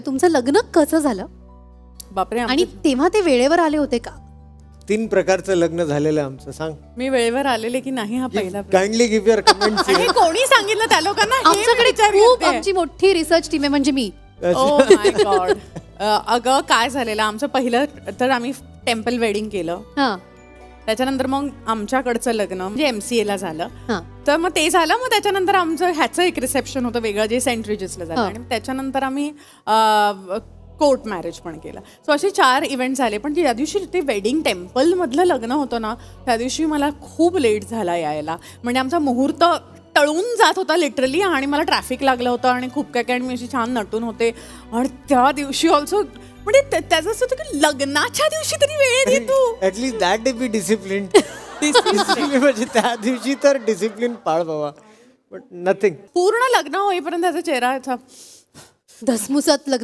तुमचं लग्न कसं झालं बापरे. आणि तेव्हा ते वेळेवर आले होते का? 3 प्रकारचं लग्न झालेलं आमचं. सांग मी वेळेवर आलेले की नाही हा पहिला प्रश्न. Kindly give your comments. हे कोणी सांगितलं त्या लोकांना? हे मी आमच्याकडे विचार खूप करतेय. आमची मोठी रिसर्च टीम आहे म्हणजे मी. Oh my God. अगं काय झालेलं आमचं पहिलं तर आम्ही टेम्पल वेडिंग केलं. हा त्याच्यानंतर मग आमच्याकडचं लग्न म्हणजे MCA ला झालं. हा तर मग ते झालं. मग त्याच्यानंतर आमचं ह्याचं एक रिसेप्शन होतं वेगळं जे सेंट रिजिसला झालं. आणि त्याच्यानंतर आम्ही कोर्ट मॅरेज पण केलं. सो असे 4 इव्हेंट झाले. पण ज्या दिवशी ते वेडिंग टेम्पलमधलं लग्न होतं ना त्या दिवशी मला खूप लेट झाला यायला. म्हणजे आमचा मुहूर्त टळून जात होता लिटरली. आणि मला ट्रॅफिक लागलं होतं आणि खूप काय आणि मी अशी छान नटून होते. आणि त्या दिवशी ऑल्सो म्हणजे त्याचं असं होतं की लग्नाच्या दिवशी तरी वेळ दे तू. At least that day be discipline. म्हणजे त्या दिवशी तर डिसिप्लिन पाळ बाबा. But nothing. पूर्ण लग्न होईपर्यंत त्याचा चेहरा धसमुसत लग्न